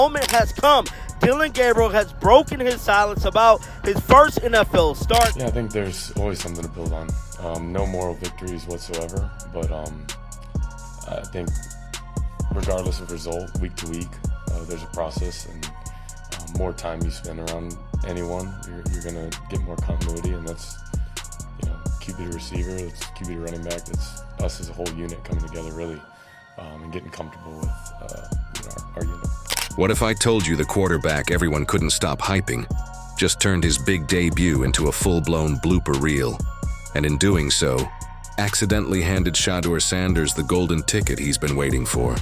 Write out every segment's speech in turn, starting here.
moment has come. Dillon Gabriel has broken his silence about his first NFL start. Yeah, I think there's always something to build on. No moral victories whatsoever, but I think regardless of result, week to week, there's a process, and more time you spend around anyone, you're going to get more continuity, and that's, QB to receiver, that's QB to running back, that's us as a whole unit coming together really, and getting comfortable with our unit. What if I told you the quarterback everyone couldn't stop hyping just turned his big debut into a full-blown blooper reel, and in doing so, accidentally handed Shedeur Sanders the golden ticket he's been waiting for?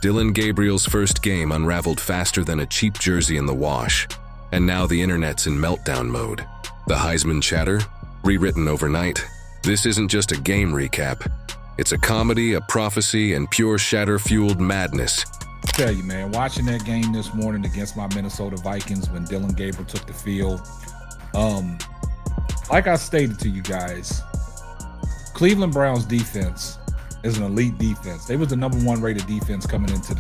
Dillon Gabriel's first game unraveled faster than a cheap jersey in the wash, and now the internet's in meltdown mode. The Heisman chatter? Rewritten overnight. This isn't just a game recap. It's a comedy, a prophecy, and pure Shedeur-fueled madness. Tell you, man, watching that game this morning against my Minnesota Vikings when Dillon Gabriel took the field, like I stated to you guys, Cleveland Browns defense is an elite defense. They was the #1 rated defense coming into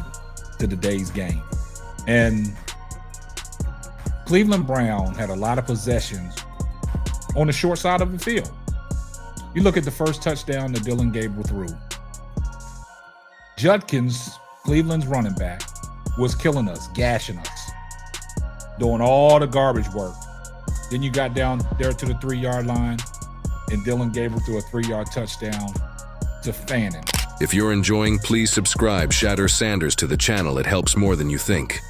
today's game. And Cleveland Brown had a lot of possessions on the short side of the field. You look at the first touchdown that Dillon Gabriel threw. Judkins, Cleveland's running back, was killing us, gashing us, doing all the garbage work. Then you got down there to the 3-yard line, and Dillon Gabriel threw a 3-yard touchdown to Fannin. If you're enjoying, please subscribe Shedeur Sanders to the channel. It helps more than you think.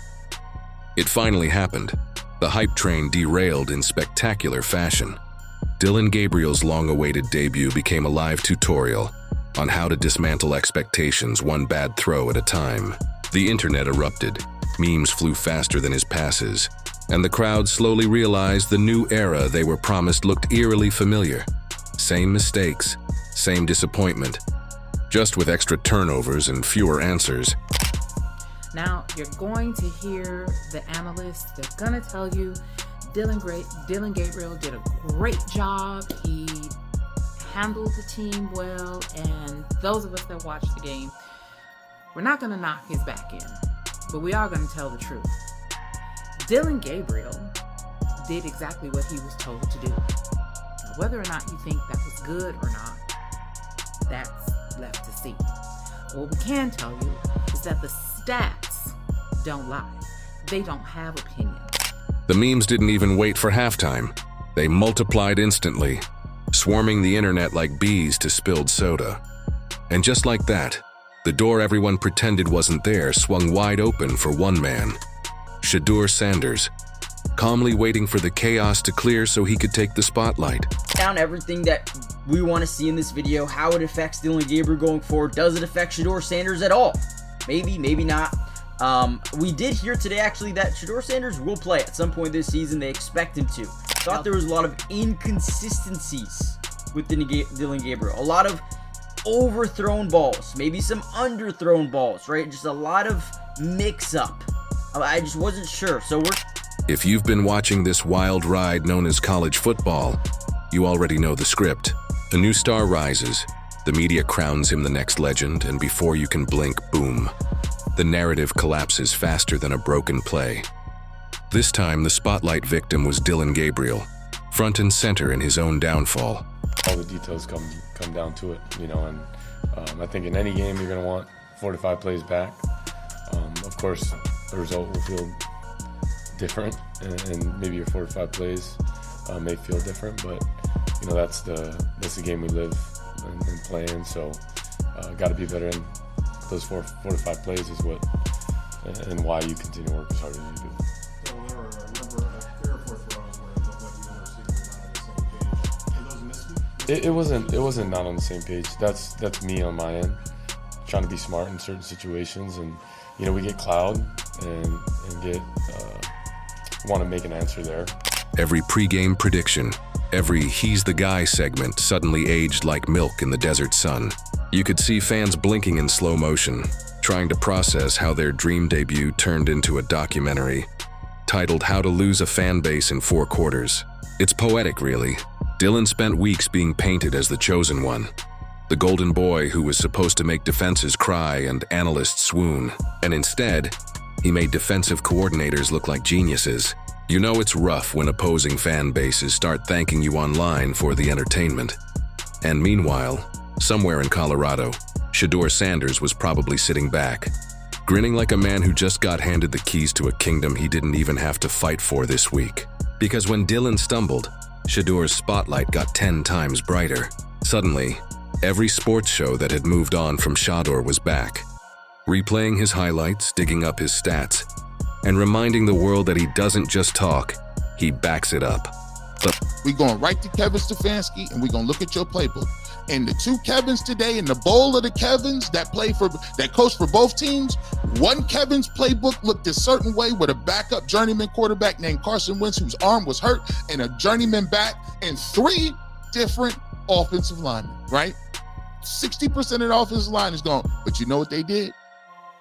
It finally happened. The hype train derailed in spectacular fashion. Dillon Gabriel's long-awaited debut became a live tutorial on how to dismantle expectations one bad throw at a time. The internet erupted, memes flew faster than his passes, and the crowd slowly realized the new era they were promised looked eerily familiar. Same mistakes, same disappointment, just with extra turnovers and fewer answers. Now, you're going to hear the analysts, they're going to tell you Dillon Gabriel did a great job. He handled the team well, and those of us that watched the game, we're not going to knock his back end, but we are going to tell the truth. Dillon Gabriel did exactly what he was told to do. Now, whether or not you think that was good or not, that's left to see. What we can tell you is that the stats don't lie. They don't have opinions. The memes didn't even wait for halftime. They multiplied instantly, swarming the internet like bees to spilled soda. And just like that, the door everyone pretended wasn't there swung wide open for one man, Shedeur Sanders, calmly waiting for the chaos to clear so he could take the spotlight. Down everything that we want to see in this video, how it affects Dillon Gabriel going forward. Does it affect Shedeur Sanders at all? Maybe, maybe not. We did hear today actually that Shedeur Sanders will play at some point this season. They expect him to. Thought there was a lot of inconsistencies with Dillon Gabriel. A lot of overthrown balls, maybe some underthrown balls, right? Just a lot of mix-up. I just wasn't sure. So If you've been watching this wild ride known as college football, you already know the script. A new star rises, the media crowns him the next legend, and before you can blink, boom. The narrative collapses faster than a broken play. This time, the spotlight victim was Dillon Gabriel, front and center in his own downfall. All the details come down to it, and I think in any game you're going to want 4 to 5 plays back. Of course, the result will feel different, and maybe your 4 to 5 plays may feel different, but that's the game we live and play in. So got to be better in those 4 to 5 plays is what and why you continue to work as hard as you do. So there were a number of 3 or 4 throws where it looked like you and receiver were not on the same page. Were those miscues? It wasn't not on the same page. That's me on my end, trying to be smart in certain situations, and we get cloud and get want to make an answer there. Every pregame prediction, every "he's the guy" segment suddenly aged like milk in the desert sun. You could see fans blinking in slow motion, trying to process how their dream debut turned into a documentary titled "How to Lose a Fan Base in 4 Quarters." It's poetic, really. Dillon spent weeks being painted as the chosen one, the golden boy who was supposed to make defenses cry and analysts swoon. And instead, He made defensive coordinators look like geniuses. You know it's rough when opposing fan bases start thanking you online for the entertainment. And meanwhile, somewhere in Colorado, Shedeur Sanders was probably sitting back, grinning like a man who just got handed the keys to a kingdom he didn't even have to fight for this week. Because when Dillon stumbled, Shedeur's spotlight got 10 times brighter. Suddenly, every sports show that had moved on from Shedeur was back, replaying his highlights, digging up his stats, and reminding the world that he doesn't just talk, he backs it up. We're going right to Kevin Stefanski, and we're going to look at your playbook. And the two Kevins today in the bowl of the Kevins that coach for both teams, one Kevin's playbook looked a certain way with a backup journeyman quarterback named Carson Wentz, whose arm was hurt, and a journeyman back, and 3 different offensive linemen, right? 60% of the offensive line is gone. But you know what they did?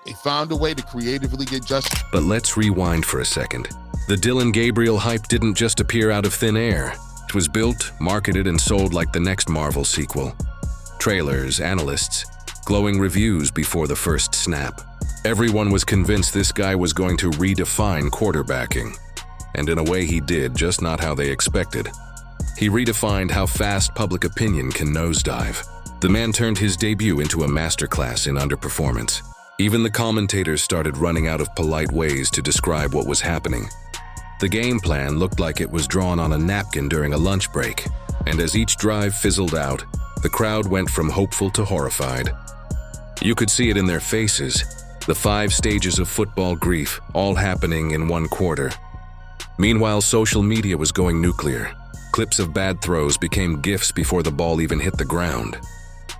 They found a way to creatively get justice. But let's rewind for a second. The Dillon Gabriel hype didn't just appear out of thin air. It was built, marketed, and sold like the next Marvel sequel. Trailers, analysts, glowing reviews before the first snap. Everyone was convinced this guy was going to redefine quarterbacking. And in a way he did, just not how they expected. He redefined how fast public opinion can nosedive. The man turned his debut into a masterclass in underperformance. Even the commentators started running out of polite ways to describe what was happening. The game plan looked like it was drawn on a napkin during a lunch break, and as each drive fizzled out, the crowd went from hopeful to horrified. You could see it in their faces, the 5 stages of football grief, all happening in one quarter. Meanwhile, social media was going nuclear. Clips of bad throws became GIFs before the ball even hit the ground.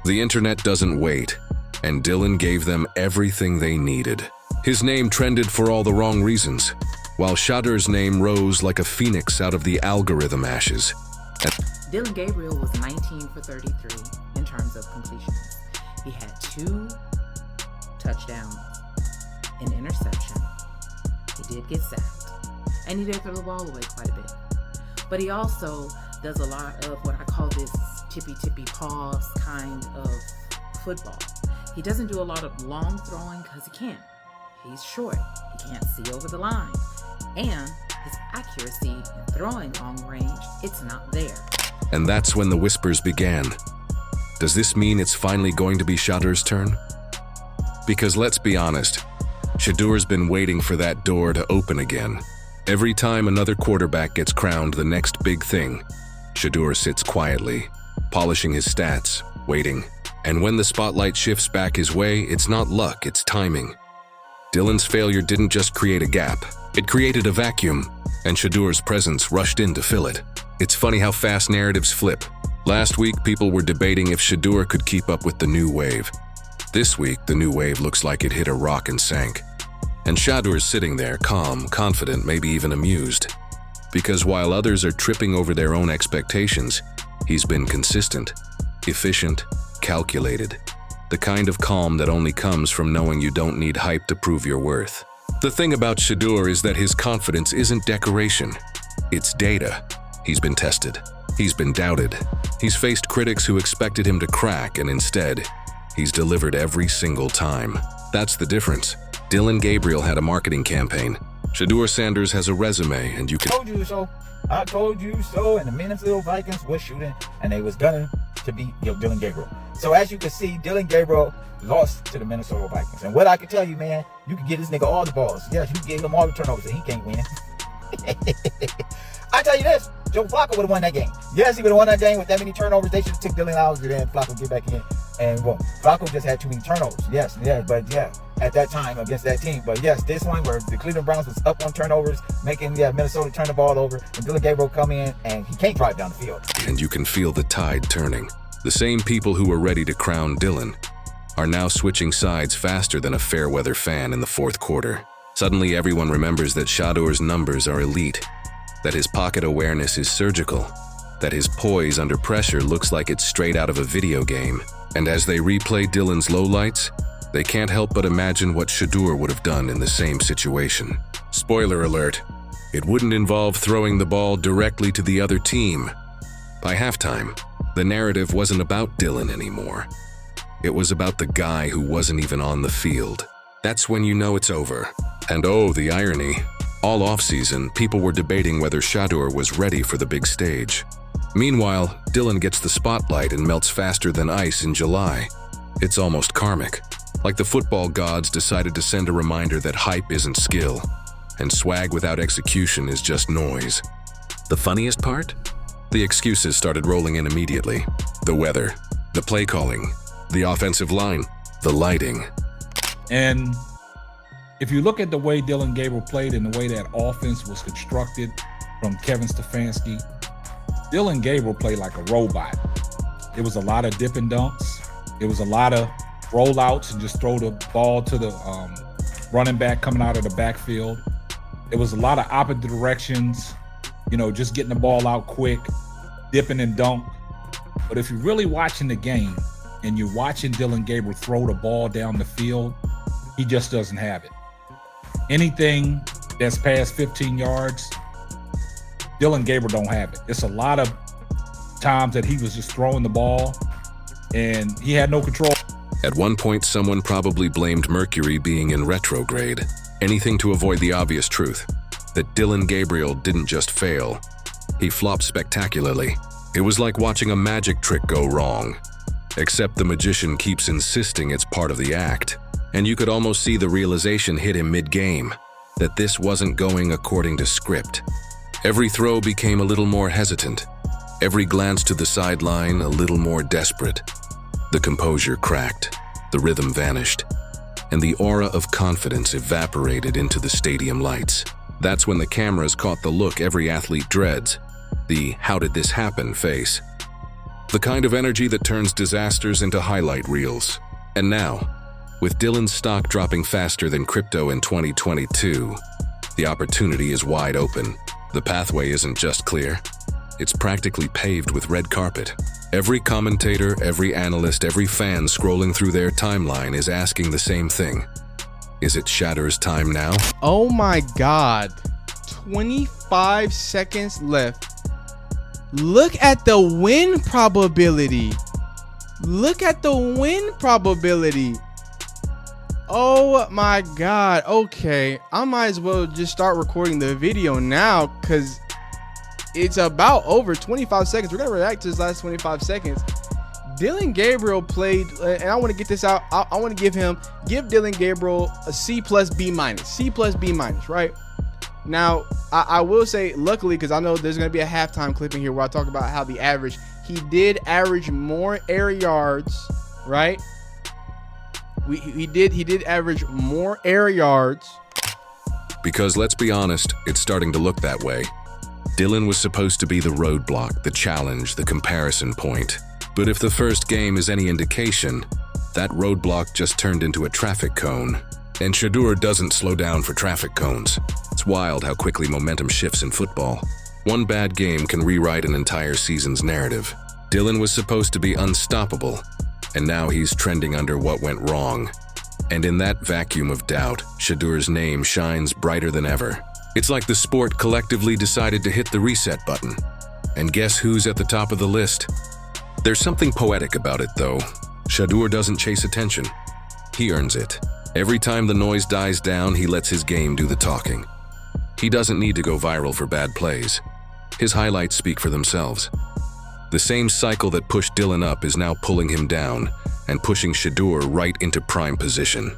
The internet doesn't wait, and Dillon gave them everything they needed. His name trended for all the wrong reasons, while Shedeur's name rose like a phoenix out of the algorithm ashes. Dillon Gabriel was 19 for 33 in terms of completions. He had 2 touchdowns, an interception. He did get sacked, and he did throw the ball away quite a bit. But he also does a lot of what I call this tippy paws kind of football. He doesn't do a lot of long throwing because he can't. He's short. He can't see over the line. And his accuracy in throwing long range, it's not there. And that's when the whispers began. Does this mean it's finally going to be Shedeur's turn? Because let's be honest, Shedeur's been waiting for that door to open again. Every time another quarterback gets crowned the next big thing, Shedeur sits quietly, polishing his stats, waiting. And when the spotlight shifts back his way, it's not luck, it's timing. Dillon's failure didn't just create a gap, it created a vacuum, and Shedeur's presence rushed in to fill it. It's funny how fast narratives flip. Last week, people were debating if Shedeur could keep up with the new wave. This week, the new wave looks like it hit a rock and sank. And Shedeur's sitting there, calm, confident, maybe even amused. Because while others are tripping over their own expectations, he's been consistent, efficient, calculated. The kind of calm that only comes from knowing you don't need hype to prove your worth. The thing about Shedeur is that his confidence isn't decoration, it's data. He's been tested. He's been doubted. He's faced critics who expected him to crack, and instead, he's delivered every single time. That's the difference. Dillon Gabriel had a marketing campaign. Shedeur Sanders has a resume, and you can— told you so. I told you so. And the Minnesota Vikings was shooting, and they was gunning to beat Dillon Gabriel. So as you can see, Dillon Gabriel lost to the Minnesota Vikings. And what I can tell you, man, you can give this nigga all the balls. Yes, you gave him all the turnovers, and he can't win. I tell you this, Joe Flacco would have won that game. Yes, he would have won that game with that many turnovers. They should have took Dillon out and then Flacco get back in. And well, Flacco just had too many turnovers. Yes, but at that time against that team. But yes, this one where the Cleveland Browns was up on turnovers, making Minnesota turn the ball over, and Dillon Gabriel come in and he can't drive down the field. And you can feel the tide turning. The same people who were ready to crown Dillon are now switching sides faster than a fair weather fan in the fourth quarter. Suddenly everyone remembers that Shedeur's numbers are elite, that his pocket awareness is surgical, that his poise under pressure looks like it's straight out of a video game. And as they replay Dillon's lowlights, they can't help but imagine what Shedeur would have done in the same situation. Spoiler alert, it wouldn't involve throwing the ball directly to the other team. By halftime, the narrative wasn't about Dillon anymore. It was about the guy who wasn't even on the field. That's when you know it's over. And oh, the irony. All offseason, people were debating whether Shedeur was ready for the big stage. Meanwhile, Dillon gets the spotlight and melts faster than ice in July. It's almost karmic. Like the football gods decided to send a reminder that hype isn't skill, and swag without execution is just noise. The funniest part? The excuses started rolling in immediately. The weather, the play calling, the offensive line, the lighting. And if you look at the way Dillon Gabriel played and the way that offense was constructed from Kevin Stefanski, Dillon Gabriel played like a robot. It was a lot of dip and dunks. It was a lot of rollouts and just throw the ball to the running back coming out of the backfield. It was a lot of opposite directions, just getting the ball out quick, dipping and dunk. But if you're really watching the game and you're watching Dillon Gabriel throw the ball down the field, he just doesn't have it. Anything that's past 15 yards, Dillon Gabriel don't have it. It's a lot of times that he was just throwing the ball and he had no control. At one point, someone probably blamed Mercury being in retrograde. Anything to avoid the obvious truth, that Dillon Gabriel didn't just fail, he flopped spectacularly. It was like watching a magic trick go wrong. Except the magician keeps insisting it's part of the act, and you could almost see the realization hit him mid-game, that this wasn't going according to script. Every throw became a little more hesitant, every glance to the sideline a little more desperate. The composure cracked, the rhythm vanished, and the aura of confidence evaporated into the stadium lights. That's when the cameras caught the look every athlete dreads, the "how did this happen" face. The kind of energy that turns disasters into highlight reels. And now, with Dillon's stock dropping faster than crypto in 2022, the opportunity is wide open. The pathway isn't just clear, it's practically paved with red carpet. Every commentator, every analyst, every fan scrolling through their timeline is asking the same thing. Is it Shedeur's time now? Oh my God. 25 seconds left. Look at the win probability. Look at the win probability. Oh my God. Okay, I might as well just start recording the video now because it's about over 25 seconds. We're going to react to this last 25 seconds. Dillon Gabriel played, and I want to get this out. I want to give Dillon Gabriel a C plus B minus. C plus B minus, right? Now, I will say, luckily, because I know there's going to be a halftime clip in here where I talk about how the average, he did average more air yards, right? He did average more air yards. Because let's be honest, it's starting to look that way. Dillon was supposed to be the roadblock, the challenge, the comparison point. But if the first game is any indication, that roadblock just turned into a traffic cone. And Shedeur doesn't slow down for traffic cones. It's wild how quickly momentum shifts in football. One bad game can rewrite an entire season's narrative. Dillon was supposed to be unstoppable, and now he's trending under what went wrong. And in that vacuum of doubt, Shedeur's name shines brighter than ever. It's like the sport collectively decided to hit the reset button. And guess who's at the top of the list? There's something poetic about it, though. Shedeur doesn't chase attention. He earns it. Every time the noise dies down, he lets his game do the talking. He doesn't need to go viral for bad plays. His highlights speak for themselves. The same cycle that pushed Dillon up is now pulling him down and pushing Shedeur right into prime position.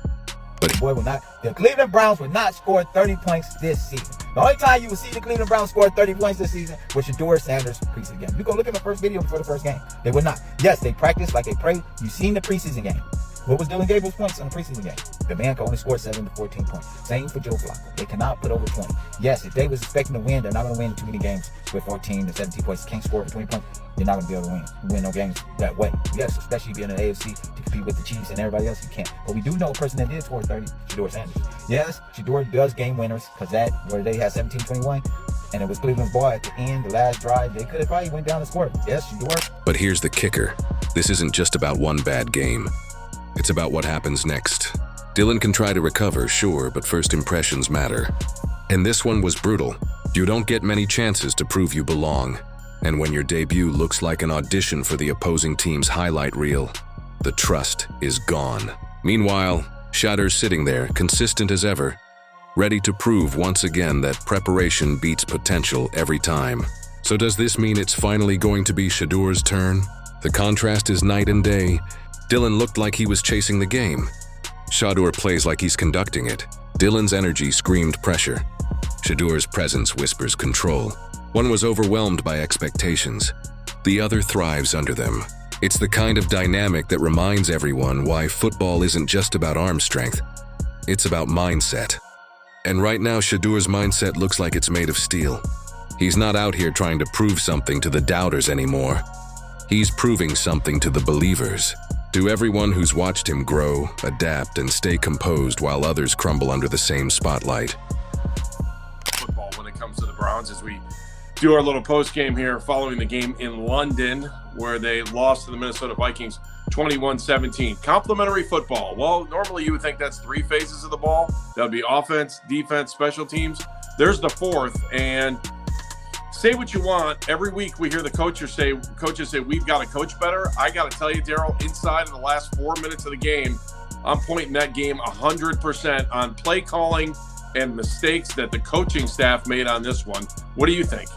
But the Cleveland Browns would not score 30 points this season. The only time you will see the Cleveland Browns score 30 points this season was Shedeur Sanders' preseason game. You go look at the first video before the first game. They would not. Yes, they practiced like they prayed. You've seen the preseason game. What was Dillon Gabriel's points in the preseason game? The man can only score 7 to 14 points. Same for Joe Flacco. They cannot put over 20. Yes, if they was expecting to win, they're not going to win too many games with 14 to 17 points. Can't score over 20 points. You're not going to be able to win no games that way. Yes, especially being in the AFC to compete with the Chiefs and everybody else, you can't. But we do know a person that did score 30, Shedeur Sanders. Yes, Shedeur does game winners because that where they had 17-21. And it was Cleveland's ball at the end, the last drive. They could have probably went down and scored. Yes, Shedeur. But here's the kicker. This isn't just about one bad game. It's about what happens next. Dillon can try to recover, sure, but first impressions matter. And this one was brutal. You don't get many chances to prove you belong. And when your debut looks like an audition for the opposing team's highlight reel, the trust is gone. Meanwhile, Shedeur's sitting there, consistent as ever, ready to prove once again that preparation beats potential every time. So does this mean it's finally going to be Shedeur's turn? The contrast is night and day. Dillon looked like he was chasing the game. Shedeur plays like he's conducting it. Dillon's energy screamed pressure. Shedeur's presence whispers control. One was overwhelmed by expectations. The other thrives under them. It's the kind of dynamic that reminds everyone why football isn't just about arm strength. It's about mindset. And right now, Shedeur's mindset looks like it's made of steel. He's not out here trying to prove something to the doubters anymore. He's proving something to the believers. To everyone who's watched him grow, adapt, and stay composed while others crumble under the same spotlight. Football when it comes to the Browns as we do our little post game here following the game in London where they lost to the Minnesota Vikings 21-17. Complimentary football. Well, normally you would think that's 3 phases of the ball. That would be offense, defense, special teams. There's the 4th, and say what you want. Every week we hear the coaches say, we've got to coach better. I got to tell you, Daryl, inside of the last 4 minutes of the game, I'm pointing that game 100% on play calling and mistakes that the coaching staff made on this one. What do you think?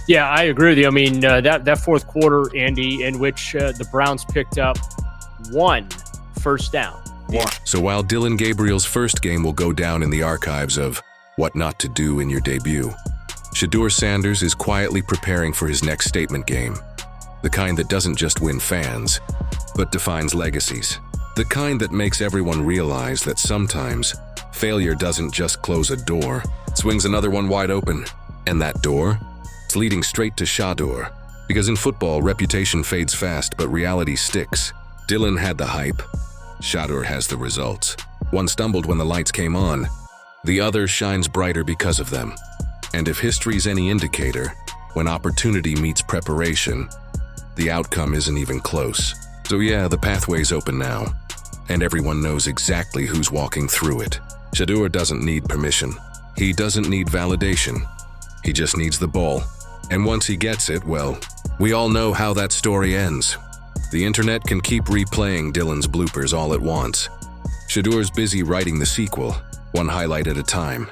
Yeah, I agree with you. I mean, that fourth quarter, Andy, in which the Browns picked up 1 first down. So while Dillon Gabriel's first game will go down in the archives of what not to do in your debut, Shedeur Sanders is quietly preparing for his next statement game. The kind that doesn't just win fans, but defines legacies. The kind that makes everyone realize that sometimes failure doesn't just close a door, it swings another one wide open. And that door? It's leading straight to Shedeur. Because in football, reputation fades fast, but reality sticks. Dillon had the hype. Shedeur has the results. One stumbled when the lights came on. The other shines brighter because of them. And if history's any indicator, when opportunity meets preparation, the outcome isn't even close. So yeah, the pathway's open now. And everyone knows exactly who's walking through it. Shedeur doesn't need permission. He doesn't need validation. He just needs the ball. And once he gets it, well, we all know how that story ends. The internet can keep replaying Dillon's bloopers all it wants. Shedeur's busy writing the sequel, one highlight at a time.